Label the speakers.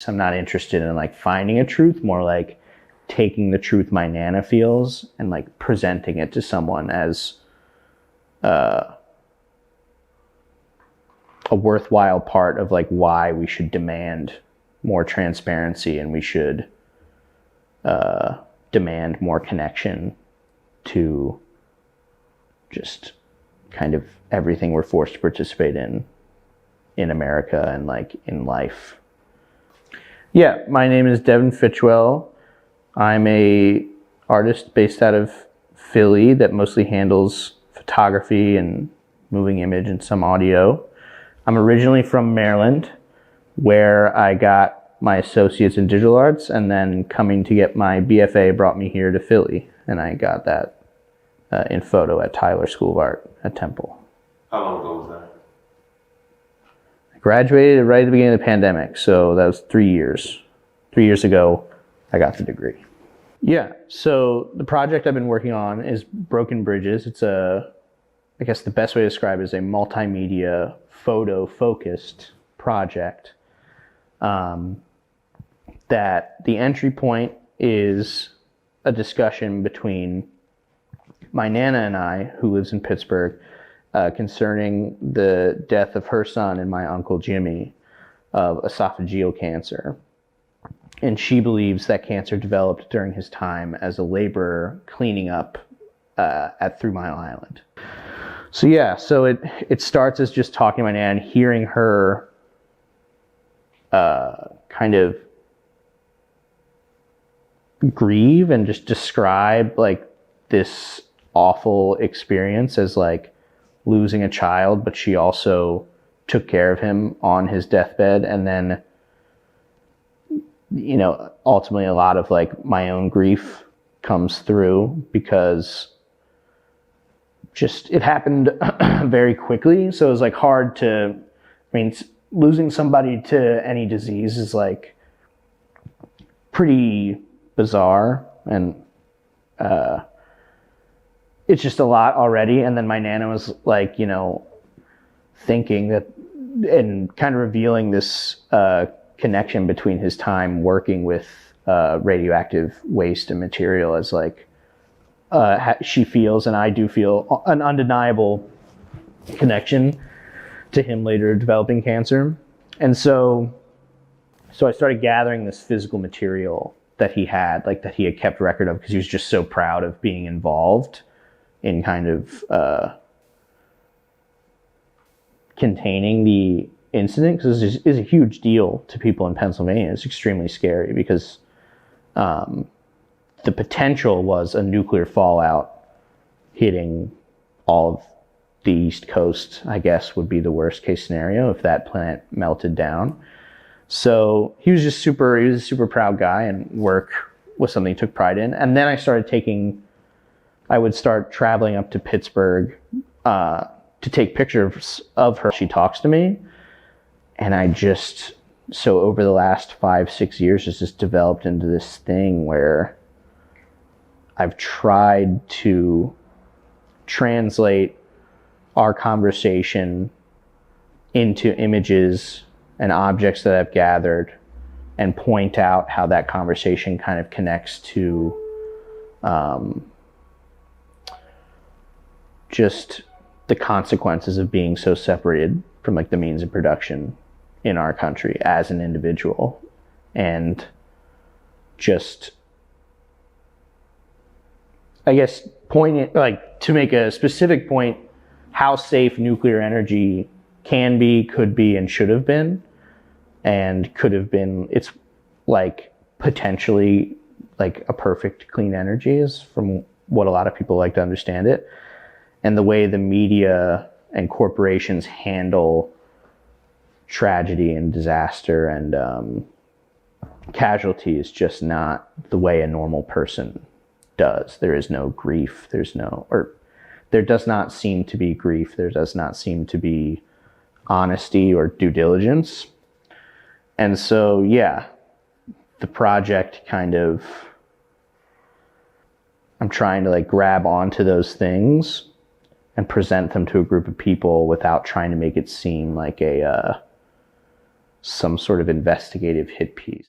Speaker 1: I'm not interested in like finding a truth, more like taking the truth my Nana feels and like presenting it to someone as a worthwhile part of like why we should demand more transparency and we should demand more connection to just kind of everything we're forced to participate in America and like in life. Yeah, my name is Devin Fitchwell. I'm a artist based out of Philly that mostly handles photography and moving image and some audio. I'm originally from Maryland, where I got my associates in digital arts, and then coming to get my BFA brought me here to Philly, and I got that in photo at Tyler School of Art at Temple.
Speaker 2: How long ago was that?
Speaker 1: I graduated right at the beginning of the pandemic, so that was 3 years. 3 years ago, I got the degree. Yeah, so the project I've been working on is Broken Bridges. It's I guess the best way to describe it is a multimedia photo-focused project that the entry point is a discussion between my Nana and I, who lives in Pittsburgh, concerning the death of her son and my uncle Jimmy of esophageal cancer. And she believes that cancer developed during his time as a laborer cleaning up at 3 Mile Island. So yeah, so it starts as just talking to my Nana and hearing her kind of grieve and just describe like this awful experience as like losing a child, but she also took care of him on his deathbed. And then, you know, ultimately a lot of like my own grief comes through because just it happened very quickly. So it was like hard to, I mean, losing somebody to any disease is like pretty bizarre, and it's just a lot already. And then my Nana was like, you know, thinking that and kind of revealing this connection between his time working with radioactive waste and material as like she feels, and I do feel, an undeniable connection to him later developing cancer. And so I started gathering this physical material that he had, like that he had kept record of, because he was just so proud of being involved in kind of containing the incident, because this is a huge deal to people in Pennsylvania. It's extremely scary because the potential was a nuclear fallout hitting all of the East Coast, I guess, would be the worst case scenario if that plant melted down. So he was a super proud guy, and work was something he took pride in. And then I would start traveling up to Pittsburgh to take pictures of her. She talks to me, and so over the last 5-6 years, it's just developed into this thing where I've tried to translate our conversation into images and objects that I've gathered and point out how that conversation kind of connects to just the consequences of being so separated from like the means of production in our country as an individual, and just, I guess, to make a specific point, how safe nuclear energy can be, could be, and should have been, and could have been. It's like potentially like a perfect clean energy is, from what a lot of people like to understand it. And the way the media and corporations handle tragedy and disaster and casualty is just not the way a normal person does. There is no grief. There does not seem to be grief. There does not seem to be honesty or due diligence. And so, yeah, the project kind of, I'm trying to like grab onto those things and present them to a group of people without trying to make it seem like some sort of investigative hit piece.